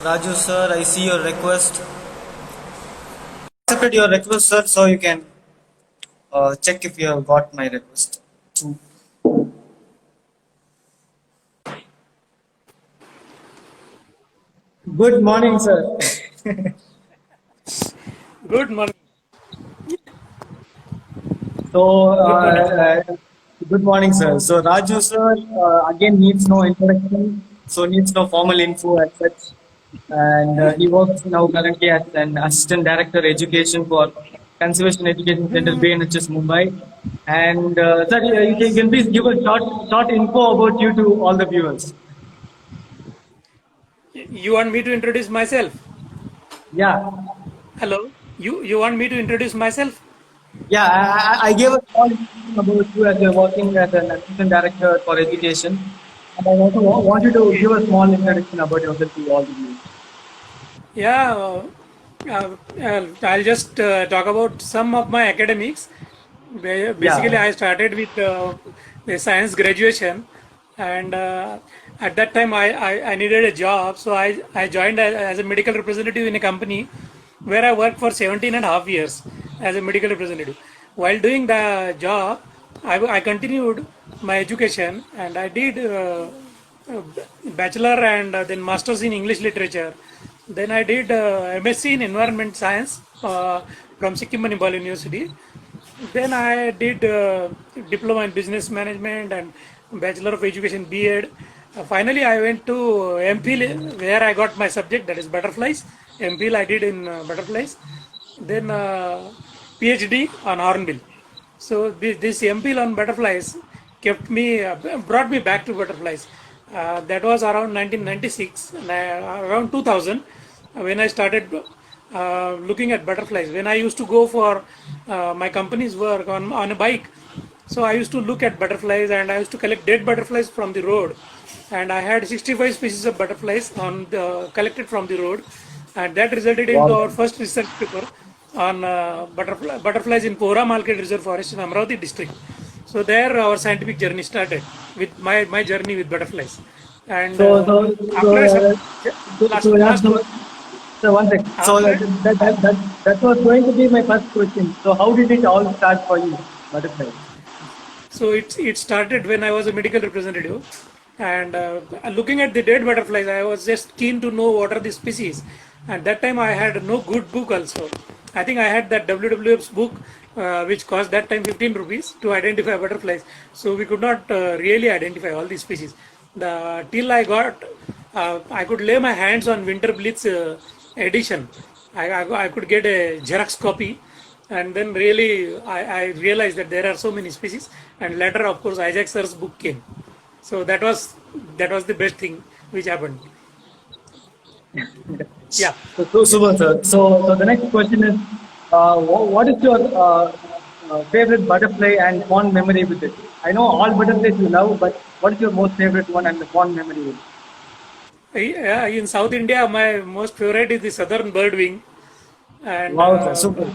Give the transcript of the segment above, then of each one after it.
Raju sir, I see your request. Accepted your request, sir, so you can check if you have got my request. Good morning, sir. Good morning. So, Good morning. good morning, sir. So, Raju sir again needs no introduction, so needs no formal info as such. And he works now currently as an assistant director education for Conservation Education Center, BNHS Mumbai. And sir, you can please give a short info about you to all the viewers. You want me to introduce myself? Yeah, Hello. You want me to introduce myself? yeah. I gave a small introduction about you as you're working as an assistant director for education. And I also want you to Okay. give a small introduction about yourself to all the viewers. Yeah. I'll just talk about some of my academics. Basically, Yeah, I started with the science graduation, and at that time I needed a job, so I joined as a medical representative in a company where I worked for 17 and a half years as a medical representative. While doing the job, I continued my education and I did uh, bachelor and then masters in English literature. Then I did MSc in environment science from Sikkim Manipal University. Then I did diploma in business management and bachelor of education B.Ed. Finally, I went to MPhil where I got my subject, that is butterflies. MPhil I did in butterflies. Then PhD on hornbill. So this MPhil on butterflies kept me brought me back to butterflies. That was around 1996, around 2000, when I started looking at butterflies. When I used to go for my company's work on a bike, so I used to look at butterflies and I used to collect dead butterflies from the road. And I had 65 species of butterflies collected from the road, and that resulted into our wow. first research paper on butterflies in Pohra Malkhed Reserve Forest in Amravati district. So there our scientific journey started with my journey with butterflies. And So, so, so, after I uh, last yeah, last one so one sec. So after that was going to be my first question. So how did it all start for you, butterfly? So it started when I was a medical representative, and looking at the dead butterflies, I was just keen to know what are the species. And that time I had no good book also. I think I had that WWF's book, which cost that time 15 rupees to identify butterflies. So we could not really identify all these species. Till I got, I could lay my hands on Winter Blitz edition. I could get a Xerox copy, and then really I realized that there are so many species. And later, of course, Isaac Sir's book came. So that was the best thing which happened. Yeah. So super, sir. So the next question is, what is your favorite butterfly and fond memory with it? I know all butterflies you love, but what is your most favorite one and the fond memory with it? In South India, my most favorite is the southern birdwing. And Wow, sir, super.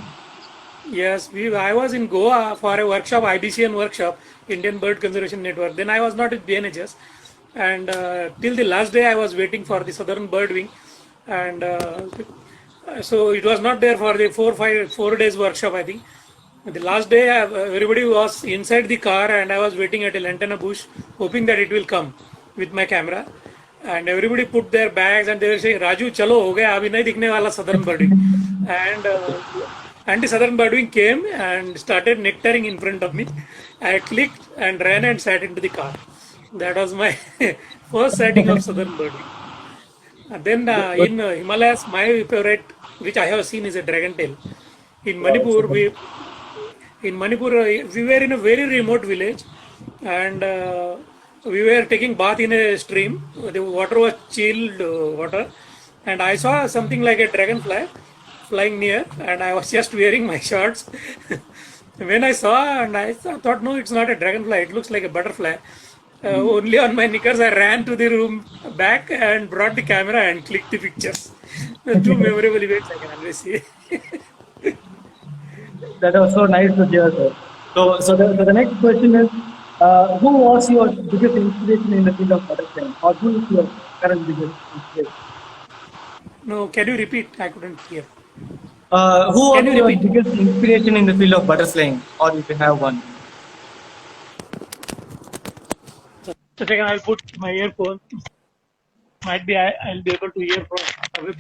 yes, I was in Goa for a workshop, IBCN workshop, Indian Bird Conservation Network. Then I was not with BNHS, and till the last day I was waiting for the southern birdwing, and so it was not there for the 4 days workshop, I think. The last day, everybody was inside the car, and I was waiting at a lantana bush, hoping that it will come with my camera. And everybody put their bags, and they were saying, "Raju, chalo, ho gaya, abhi nahi dikhne wala southern birdwing." And the southern birdwing came and started nectaring in front of me. I clicked and ran and sat into the car. That was my first sighting of southern birdwing. And then But, in Himalayas, my favorite, which I have seen, is a dragon tail. In wow, Manipur, super. we were in a very remote village, and we were taking bath in a stream. The water was chilled water, and I saw something like a dragonfly flying near, and I was just wearing my shorts. When I saw, and I thought, no, it's not a dragonfly. It looks like a butterfly. Only on my knickers, I ran to the room back and brought the camera and clicked the pictures. The two memorable events I can always see. That was so nice to hear, sir. So the next question is, who was your biggest inspiration in the field of butterfly, or who is your current biggest inspiration? No, can you repeat? I couldn't hear. Who Can was you your repeat? biggest inspiration in the field of butterflying, or if you have one? So second, I'll put my earphone. Might be I'll be able to hear from away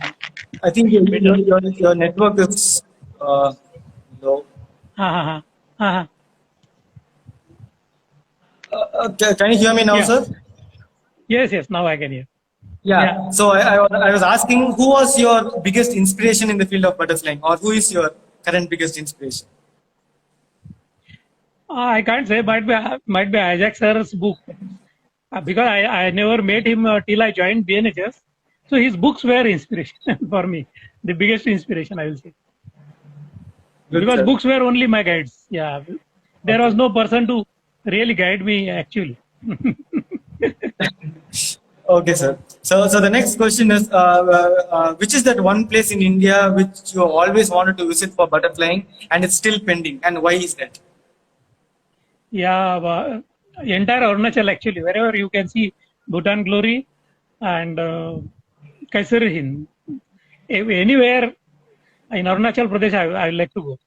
I think better. your network is low. Ha ha ha. Ha ha. Can you hear me now, Yeah. sir? Yes, yes. Now I can hear. Yeah. Yeah. So I was asking, who was your biggest inspiration in the field of butterflying, or who is your current biggest inspiration? I can't say. Might be Isaac sir's book because I never met him till I joined BNHS. So his books were inspiration for me. The biggest inspiration, I will say, Good, because sir. books were only my guides. Yeah. There was Okay. no person to really guide me actually. Okay, sir. So the next question is, which is that one place in India which you always wanted to visit for butterflying and it's still pending, and why is that? Yeah, entire Arunachal actually, wherever you can see Bhutan Glory and Kaisar Hind. Anywhere in Arunachal Pradesh, I would like to go.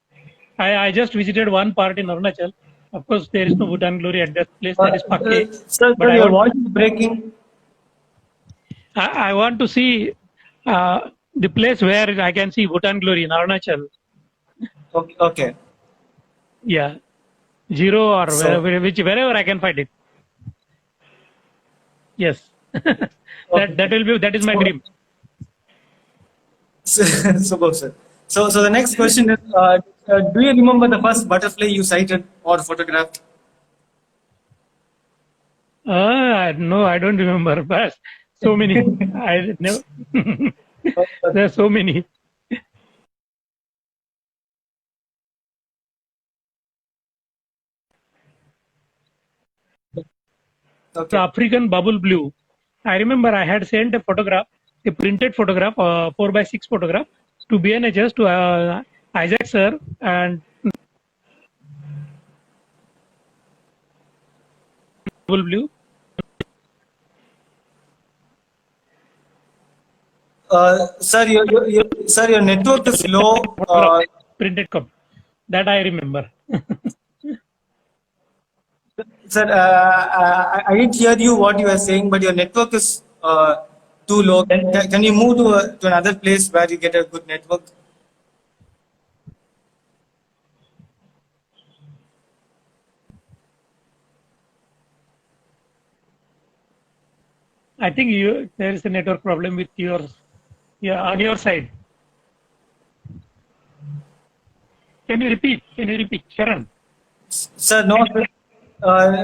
I just visited one part in Arunachal. Of course, there is no Bhutan Glory at that place. That is Pakke. But Sir, your voice is breaking. I want to see the place where I can see Bhutan Glory in Arunachal. Okay, okay. Yeah, Zero or So, wherever I can find it. Yes, that is my so, dream. Superb, sir. So the next question is, do you remember the first butterfly you sighted or photographed? No, I don't remember. But so many. I never. There are so many. The Okay. African bubble blue. I remember I had sent a photograph, a printed photograph, 4 by 6 photograph, to BNHS to Isaac sir and bubble blue Sir, your network is low. photograph, printed copy. That I remember. Sir, I didn't hear you what you were saying, but your network is too low. Can you move to another place where you get a good network? I think there is a network problem with yours. Yeah, on your side. Can you repeat? Can you repeat, Sharon? Sir, no, sir.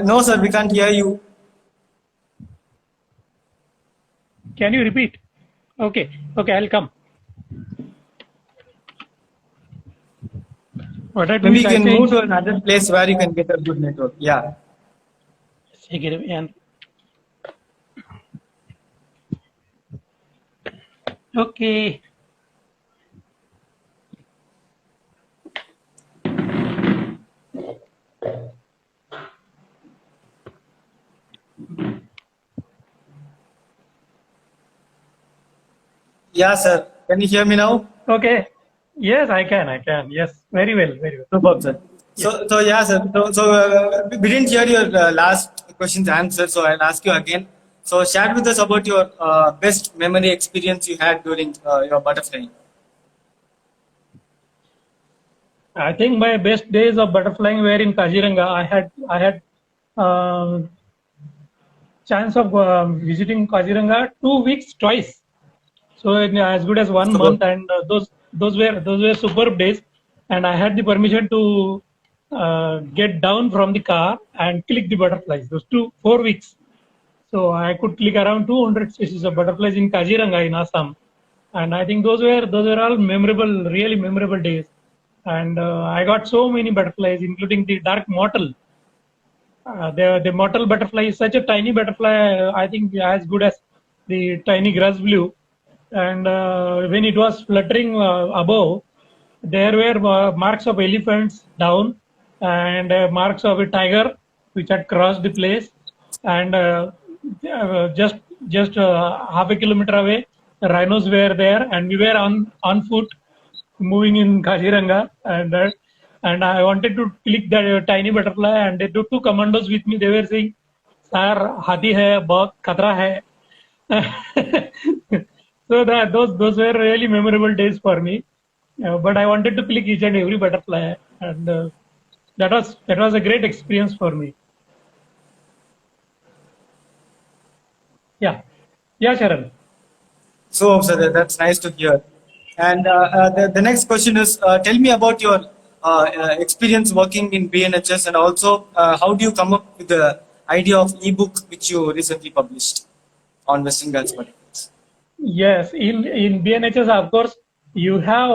No, sir, we can't hear you. Can you repeat? Okay, okay, I'll come. What I do Maybe is you I can say, move to another place where you can get a good network. Yeah. okay. Yeah, sir. Can you hear me now? Okay. Yes, I can. I can. Yes, very well. Very well. Superb, sir. Yes. So yeah, sir. We didn't hear your last question's answer, so I'll ask you again. So share with us about your best memory experience you had during your butterflying. I think my best days of butterflying were in Kaziranga. I had uh, chance of visiting Kaziranga 2 weeks twice. So as good as one Superb. month, and those were superb days. And I had the permission to get down from the car and click the butterflies. Those 4 weeks. So I could click around 200 species of butterflies in Kaziranga in Assam, and I think those were all memorable, really memorable days. And I got so many butterflies, including the dark mottle. The mottle butterfly is such a tiny butterfly. I think as good as the tiny grass blue. And when it was fluttering above, there were marks of elephants down and marks of a tiger which had crossed the place. And just half a kilometer away, rhinos were there, and we were on foot, moving in Kaziranga, and I wanted to click the tiny butterfly, and they took two commandos with me. They were saying, "Sir, hathi hai, bahut khatra hai." So those were really memorable days for me. But I wanted to click each and every butterfly, and that was a great experience for me. Yeah, yeah, Sharon. So, sir, that's nice to hear. And the next question is, tell me about your experience working in BNHS, and also how do you come up with the idea of ebook which you recently published on Western Ghats butterflies? Yes, in BNHS, of course, you have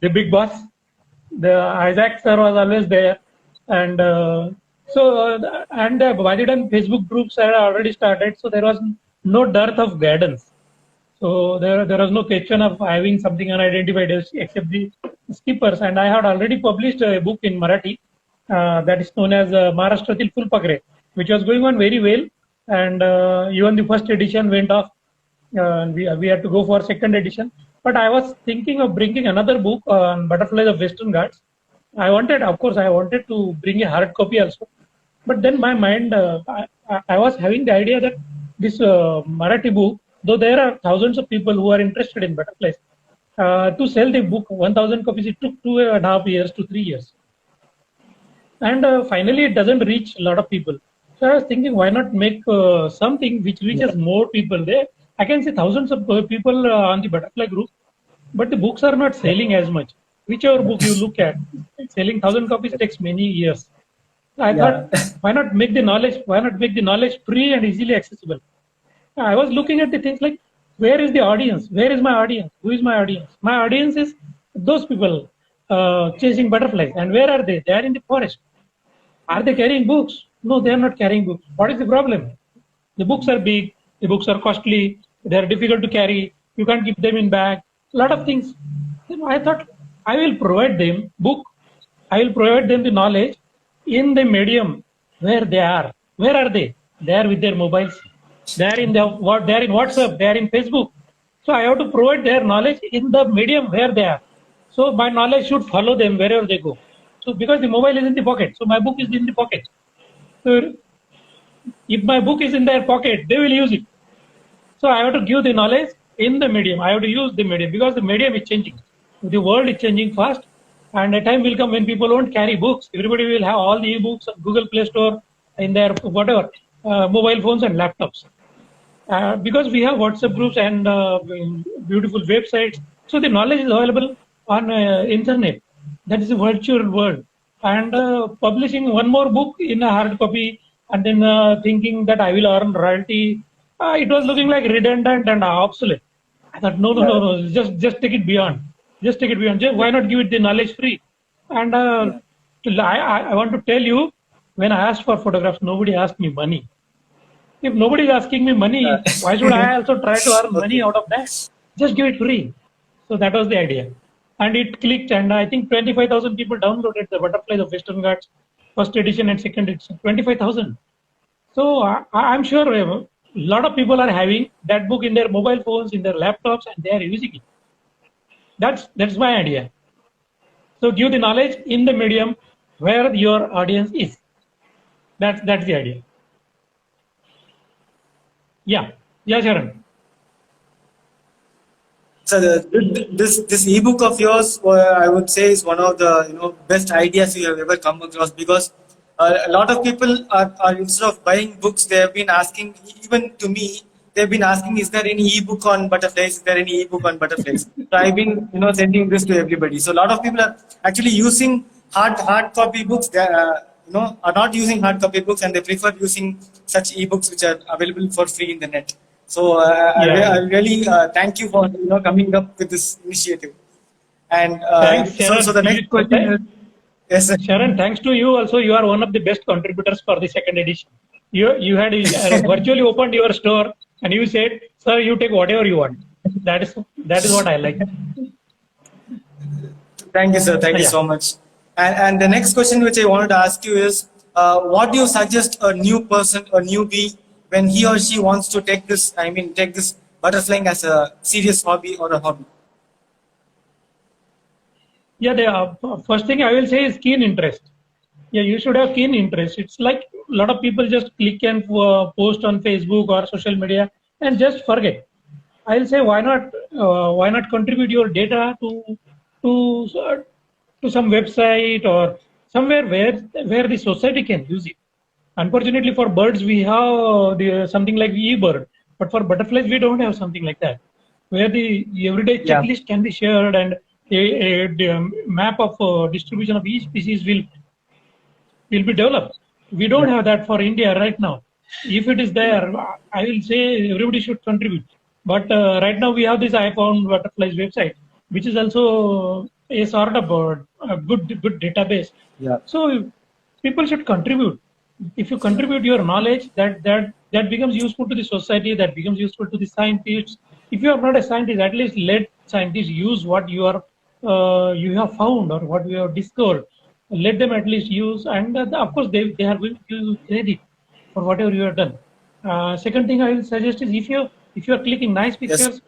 the big boss. The Isaac sir was always there, and by the time Facebook groups had already started, so there was no dearth of guidance. So there was no question of having something unidentified except the skippers. And I had already published a book in Marathi that is known as Maharashtratil Fulpakre, which was going on very well. And even the first edition went off. We had to go for second edition. But I was thinking of bringing another book on butterflies of Western Ghats. Of course, I wanted to bring a hard copy also. But then my mind, I was having the idea that this Marathi book, though there are thousands of people who are interested in butterflies, to sell the book 1,000 copies, it took 2.5 years to 3 years. And finally, it doesn't reach a lot of people. So I was thinking, why not make something which reaches more people there? I can see thousands of people on the butterfly group, but the books are not selling as much. Whichever book you look at, selling 1,000 copies takes many years. I thought, why not make the knowledge free and easily accessible? I was looking at the things like, where is the audience? Where is my audience? Who is my audience? My audience is those people chasing butterflies. And where are they? They are in the forest. Are they carrying books? No, they are not carrying books. What is the problem? The books are big. The books are costly. They are difficult to carry. You can't keep them in bag. A lot of things. Then I thought, I will provide them book. I will provide them the knowledge in the medium where they are. Where are they? They are with their mobiles. They are in WhatsApp. They are in Facebook. So I have to provide their knowledge in the medium where they are. So my knowledge should follow them wherever they go. So because the mobile is in the pocket, so my book is in the pocket. So if my book is in their pocket, they will use it. So I have to give the knowledge in the medium. I have to use the medium because the medium is changing. The world is changing fast, and a time will come when people won't carry books. Everybody will have all the e-books on Google Play Store in their whatever mobile phones and laptops. Because we have WhatsApp groups and beautiful websites, so the knowledge is available on internet. That is a virtual world. And publishing one more book in a hard copy and then thinking that I will earn royalty, it was looking like redundant and obsolete. I thought, no, just take it beyond. Just take it beyond. Why not give it the knowledge free? And I want to tell you, when I asked for photographs, nobody asked me money. If nobody is asking me money, why should I also try to earn money out of that? Just give it free. So that was the idea. And it clicked, and I think 25,000 people downloaded the Butterflies of Western Ghats first edition and second edition. 25,000. So I'm sure a lot of people are having that book in their mobile phones, in their laptops, and they are using it. That's my idea. So give the knowledge in the medium where your audience is. That's the idea. Yeah, Sharon. So this ebook of yours, I would say, is one of the best ideas you have ever come across, because a lot of people are instead of buying books, they have been asking, even to me, they've been asking, is there any ebook on butterflies? Is there any ebook on butterflies? So I've been sending this to everybody. So a lot of people are actually using hard copy books. They are not using hard copy books, and they prefer using such ebooks which are available for free in the net. So I really thank you for coming up with this initiative. And Thanks, Sharon. so the next question is, yes, sir. Sharon, thanks to you also, you are one of the best contributors for the second edition. You had virtually opened your store and you said, sir, you take whatever you want. That is what I like. Thank you, sir. Thank you so much. And the next question which I wanted to ask you is, what do you suggest a new person, a newbie, when he or she wants to take this butterflying as a serious hobby or a hobby? Yeah, the first thing I will say is keen interest. Yeah, you should have keen interest. It's like a lot of people just click and post on Facebook or social media and just forget. I'll say why not contribute your data to uh, to some website or somewhere where the society can use it. Unfortunately, for birds we have something like eBird, but for butterflies we don't have something like that, where the everyday Yeah. checklist can be shared and the map of distribution of each species will be developed. We don't Yeah. have that for India right now. If it is there, I will say everybody should contribute. But right now we have this iPhone Butterflies website, which is also a sort of a good database. Yeah. So people should contribute. If you contribute your knowledge, that becomes useful to the society, that becomes useful to the scientists. If you are not a scientist, at least let scientists use what you have found or what you have discovered. Let them at least use, and of course they are going to give you credit for whatever you have done. Second thing I will suggest is if you are clicking nice Yes. pictures,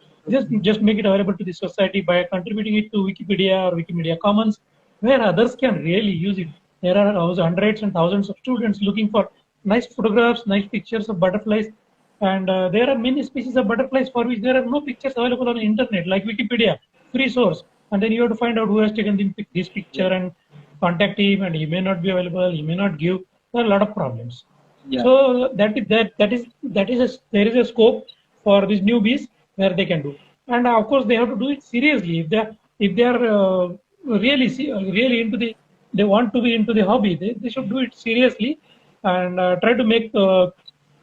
just make it available to the society by contributing it to Wikipedia or Wikimedia Commons, where others can really use it. There are hundreds and thousands of students looking for nice photographs, nice pictures of butterflies, and there are many species of butterflies for which there are no pictures available on the internet, like Wikipedia, free source. And then you have to find out who has taken this picture and contact him, and he may not be available, he may not give. There are a lot of problems. Yeah. So there is a scope for these newbies where they can do, and of course they have to do it seriously. If they are really into they want to be into the hobby, they should do it seriously and try to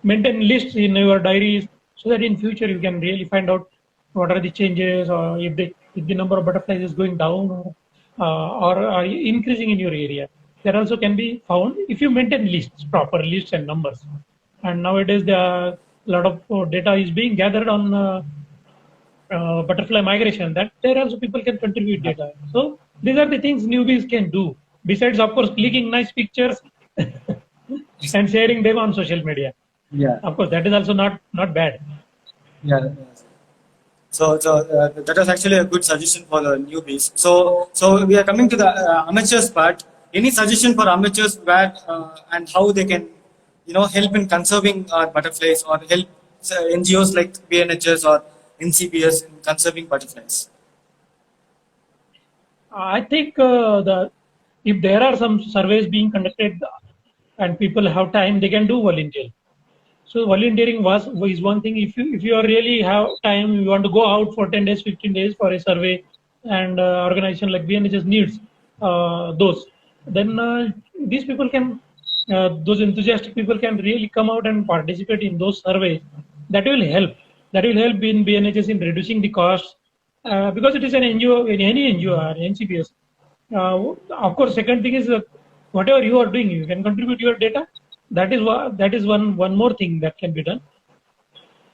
maintain lists in your diaries so that in future you can really find out what are the changes, or if the number of butterflies is going down or increasing in your area. That also can be found if you maintain lists, proper lists and numbers. And nowadays there are a lot of data is being gathered on butterfly migration, that there also people can contribute data. So these are the things newbies can do, besides of course clicking nice pictures and sharing them on social media. Yeah. Of course that is also not bad. Yeah. So that was actually a good suggestion for the newbies. So we are coming to the amateurs part. Any suggestion for amateurs where and how they can, help in conserving our butterflies or help NGOs like BNHS or NCBS in conserving butterflies? I think if there are some surveys being conducted and people have time, they can do volunteer. So volunteering is one thing. If you are really have time, you want to go out for 10 days, 15 days for a survey, and organization like BNHS needs those, then these people can, those enthusiastic people can really come out and participate in those surveys. That will help. That will help in BNHS in reducing the costs because it is an NGO, in any NGO or NCBS. Of course, second thing is whatever you are doing, you can contribute your data. That is one more thing that can be done.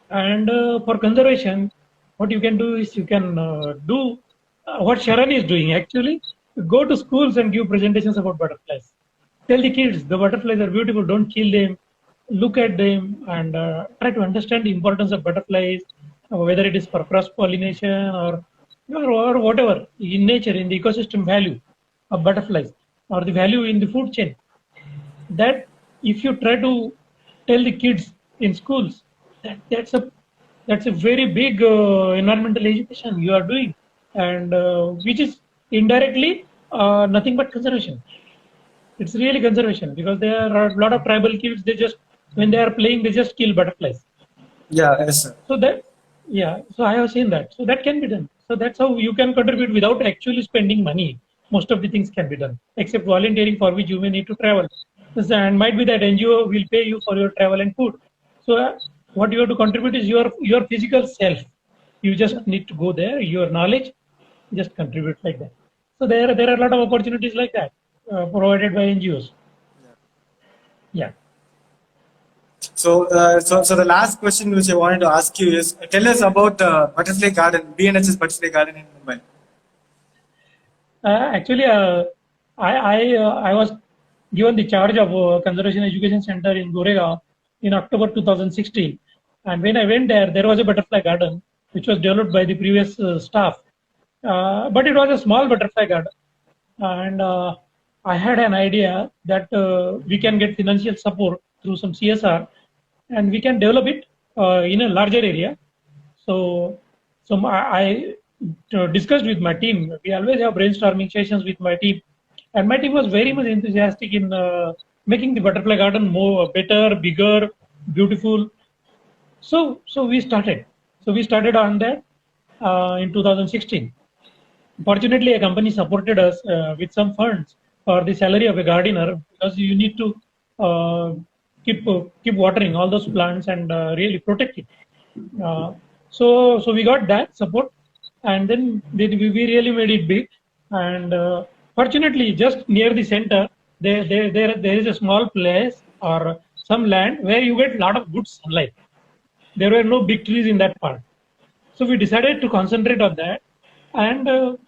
And for conservation, what you can do is you can do what Sharon is doing actually. Go to schools and give presentations about butterflies. Tell the kids the butterflies are beautiful, don't kill them. Look at them and try to understand the importance of butterflies, whether it is for cross pollination or whatever in nature, in the ecosystem value of butterflies or the value in the food chain. That if you try to tell the kids in schools, that's a very big environmental education you are doing, and which is indirectly nothing but conservation. It's really conservation because there are a lot of tribal kids. They just when they are playing, they just kill butterflies. Yeah, yes, sir. So that, yeah, so I have seen that. So that can be done. So that's how you can contribute without actually spending money. Most of the things can be done, except volunteering, for which you may need to travel. And might be that NGO will pay you for your travel and food. So what you have to contribute is your physical self. You just need to go there. Your knowledge, just contribute like that. So there are a lot of opportunities like that provided by NGOs. Yeah. So the last question which I wanted to ask you is, tell us about Butterfly Garden, BNHS Butterfly Garden in Mumbai. Actually, I was given the charge of Conservation Education Center in Goregaon in October 2016. And when I went there was a butterfly garden. which was developed by the previous staff. But it was a small butterfly garden, and I had an idea that we can get financial support through some CSR, and we can develop it in a larger area. So, I discussed with my team. We always have brainstorming sessions with my team, and my team was very much enthusiastic in making the butterfly garden more better, bigger, beautiful. So we started. So we started on that in 2016. Fortunately, a company supported us with some funds for the salary of a gardener, because you need to uh, keep watering all those plants and really protect it. So we got that support, and then we really made it big. And fortunately, just near the center, there is a small place or some land where you get a lot of good sunlight. There were no big trees in that part. So we decided to concentrate on that and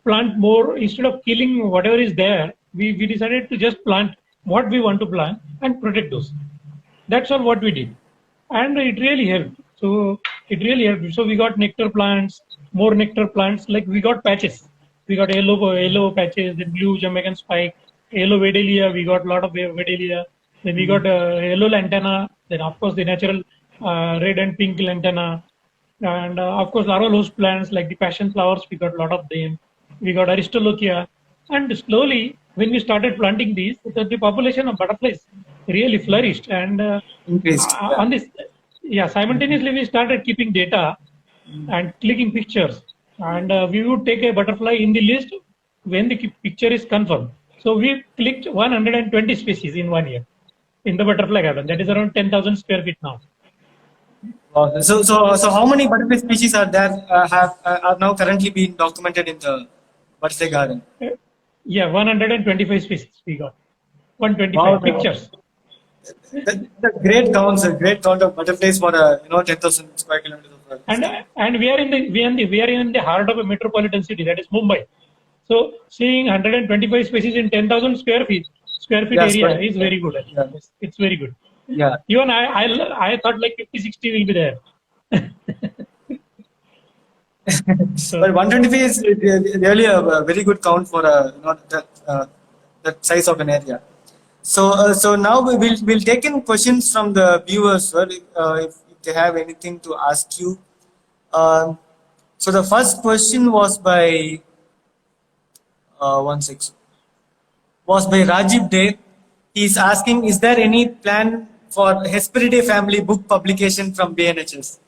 plant more instead of killing whatever is there. We decided to just plant what we want to plant and protect those. That's all what we did, and it really helped. So it really helped. So we got nectar plants, more nectar plants. Like we got patches. We got yellow patches, then blue Jamaican spike, yellow Vedalia. We got a lot of Vedalia. Then we got yellow lantana. Then of course the natural red and pink lantana. And of course, laurel host plants like the passion flowers, we got a lot of them. We got Aristolochia. And slowly, when we started planting these, the population of butterflies really flourished. And Increased. on this, yeah, simultaneously, we started keeping data and clicking pictures. And we would take a butterfly in the list when the picture is confirmed. So we clicked 120 species in 1 year in the butterfly garden. That is around 10,000 square feet now. Wow. So how many butterfly species are there are now currently being documented in the butterfly garden? Yeah, 125 species we got. 125 Wow. pictures. The great count of butterflies for 10,000 square kilometers of earth. And we are in the heart of a metropolitan city, that is Mumbai. So seeing 125 species in 10,000 square feet Yes, area but- is very good. Yeah. It's very good. Yeah. Even I thought like 50, 60 will be there. But 125 is really a very good count for that size of an area. So now we'll take in questions from the viewers, sir, if they have anything to ask you. So the first question was by was by Rajiv Dey. He's asking, is there any plan for Hesperidae family book publication from BNHS?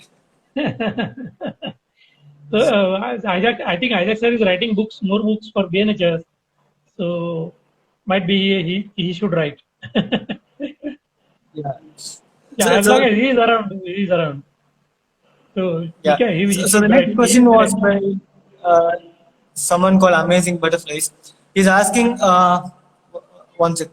So I think Isaac sir is writing more books for BNHS. So might be he should write. Yeah. Yeah, as long as he is around. So Yeah. he So should the write. next question was by someone called Amazing Butterflies. He's asking, one sec.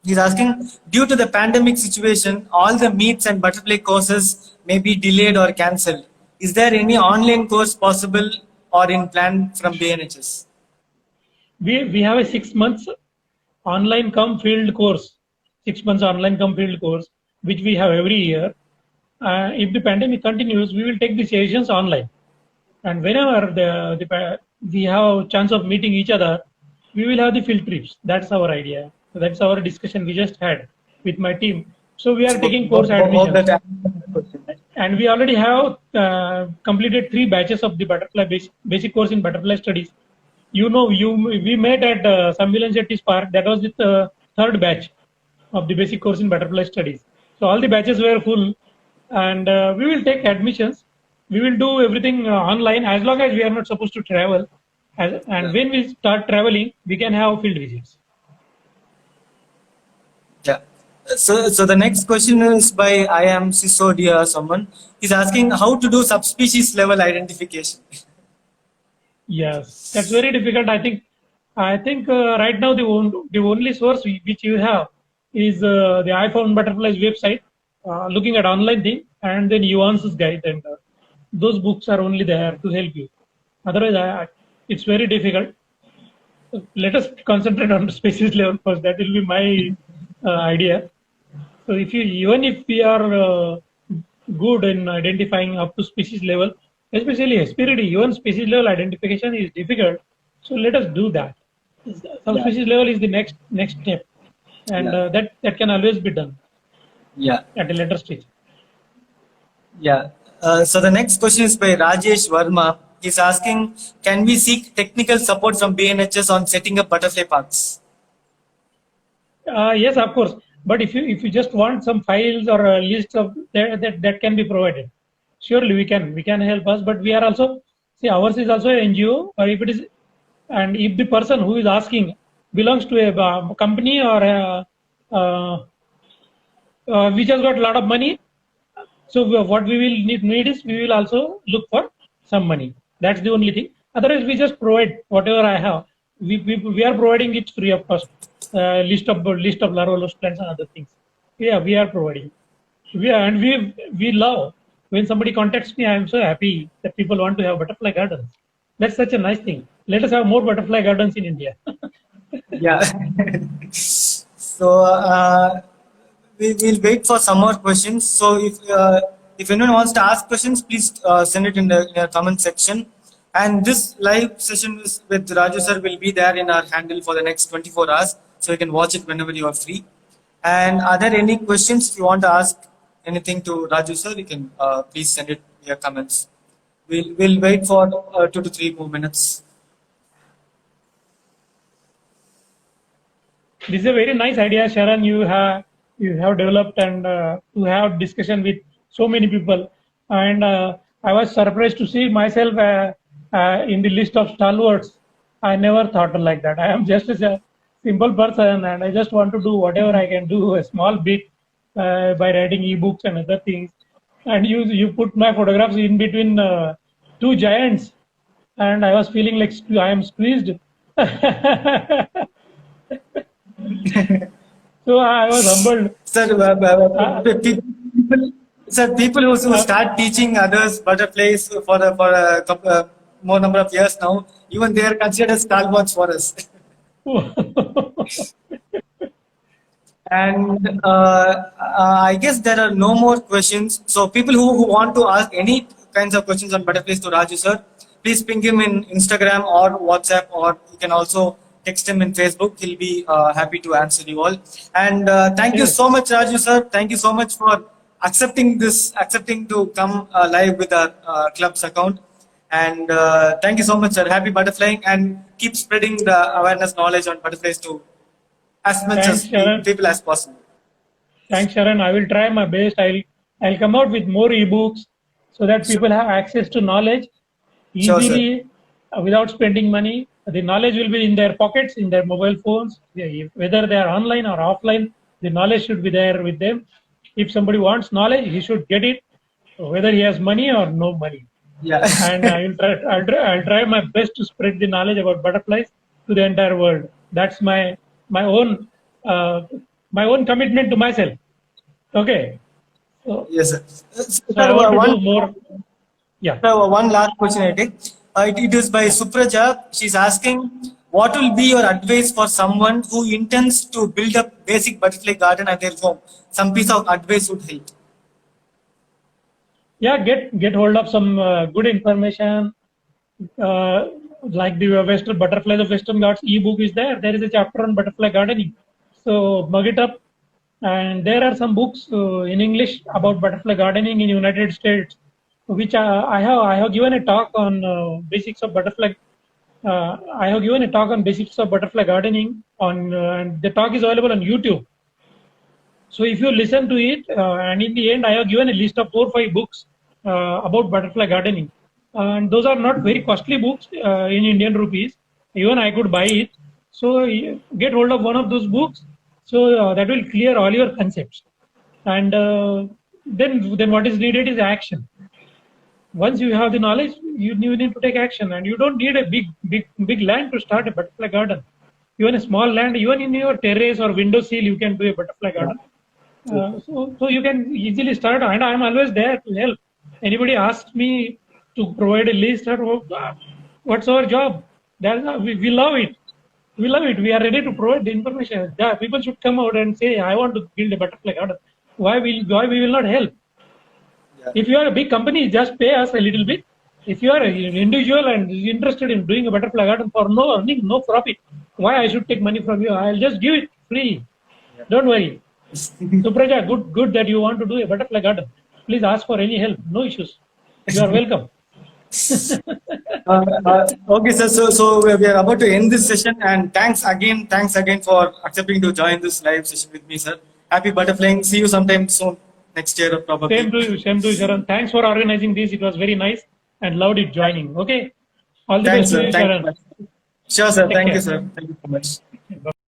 He's asking, due to the pandemic situation, all the meets and butterfly courses may be delayed or cancelled. Is there any online course possible or in plan from BNHS? We have a 6 months online come field course, 6 months online come field course, which we have every year. If the pandemic continues, we will take the sessions online, and whenever we have a chance of meeting each other, we will have the field trips. That's our idea. So that's our discussion we just had with my team. So we are taking course admission, and we already have completed 3 batches of the butterfly basic course in butterfly studies. We met at Samvilan Shetty's Park. That was the third batch of the basic course in butterfly studies. So all the batches were full, and we will take admissions. We will do everything online as long as we are not supposed to travel. And when we start traveling, we can have field visits. Yeah. So the next question is by I am Sisodia someone. He's asking how to do subspecies level identification. Yes, that's very difficult. I think right now the only source which you have is the iPhone Butterflies website, looking at online thing, and then Nuance's guide, and those books are only there to help you. Otherwise, it's very difficult. Let us concentrate on the species level first. That will be my idea. So even if we are good in identifying up to species level, especially Hesperide, even species level identification is difficult. So let us do that. Subspecies level is the next step, and that can always be done Yeah. at a later stage. Yeah. So the next question is by Rajesh Verma. He's asking, can we seek technical support from BNHS on setting up butterfly parks? Yes, of course. But if you just want some files or a list of that can be provided. Surely we can help us. But we are also, see, ours is also an NGO. Or if it is, and if the person who is asking belongs to a company or which has got a lot of money, so what we will need is we will also look for some money. That's the only thing. Otherwise, we just provide whatever I have. We are providing it free of cost. List of larval host plants and other things. Yeah, we are providing. We love when somebody contacts me. I am so happy that people want to have butterfly gardens. That's such a nice thing. Let us have more butterfly gardens in India. Yeah. So we will wait for some more questions. So if anyone wants to ask questions, please send it in the comment section. And this live session with Raju sir will be there in our handle for the next 24 hours, so you can watch it whenever you are free. And are there any questions? If you want to ask anything to Raju sir, you can please send it via comments. We'll wait for 2 to 3 more minutes. This is a very nice idea, Sharon. You have developed and to have discussion with so many people. And I was surprised to see myself in the list of stalwarts. I never thought like that. I am just a simple person, and I just want to do whatever I can do, a small bit by writing ebooks and other things. And you put my photographs in between two giants, and I was feeling like I am squeezed. So I was humbled. Sir, people who start teaching others butterflies for a more number of years now, even they are considered as stalwarts for us. And I guess there are no more questions. So people who want to ask any kinds of questions on butterflies to Raju sir, please ping him in Instagram or WhatsApp, or you can also text him in Facebook. He'll be happy to answer you all. And thank you so much, Raju sir. Thank you so much for accepting to come live with our club's account. And thank you so much, sir. Happy butterflying, and keep spreading the awareness, knowledge on butterflies to as much as people as possible. Thanks, Sharon. I will try my best. I'll come out with more ebooks so that people have access to knowledge easily, without spending money. The knowledge will be in their pockets, in their mobile phones. Whether they are online or offline, the knowledge should be there with them. If somebody wants knowledge, he should get it, whether he has money or no money. Yeah. And I'll try my best to spread the knowledge about butterflies to the entire world. That's my own commitment to myself. Okay. So, yes, sir. So I want to do more. Yeah. One last question I take. It is by Supraja. She's asking, what will be your advice for someone who intends to build a basic butterfly garden at their home? Some piece of advice would help. Yeah, get hold of some good information, like the Western Butterflies of Western Ghats ebook is there. There is a chapter on butterfly gardening. So mug it up, and there are some books in English about butterfly gardening in United States, which I have given a talk on basics of butterfly. I have given a talk on basics of butterfly gardening and the talk is available on YouTube. So if you listen to it, and in the end, I have given a list of 4 or 5 books about butterfly gardening, and those are not very costly books in Indian rupees. Even I could buy it. So get hold of one of those books. So that will clear all your concepts. And then what is needed is action. Once you have the knowledge, you need to take action, and you don't need a big land to start a butterfly garden. Even a small land, even in your terrace or windowsill, you can do a butterfly garden. So you can easily start, and I'm always there to help. Anybody asks me to provide a list, or what's our job? We love it. We love it. We are ready to provide the information. Yeah, people should come out and say, I want to build a butterfly garden. Why we will not help? Yeah. If you are a big company, just pay us a little bit, If you are an individual and is interested in doing a butterfly garden for no earning, no profit, why I should take money from you? I'll just give it free. Don't worry. Supraja, good that you want to do a butterfly garden. Please ask for any help. No issues. You are welcome. Okay, sir. So we are about to end this session, and thanks again for accepting to join this live session with me, sir. Happy butterflying. See you sometime soon, next year probably. Same to you, Sharan. Thanks for organizing this. It was very nice and loved it joining. Okay. All the Thanks, best to sir. you, Thank Sharan. you. Sure, sir. Take Thank you, care. sir. Thank you so much. Bye.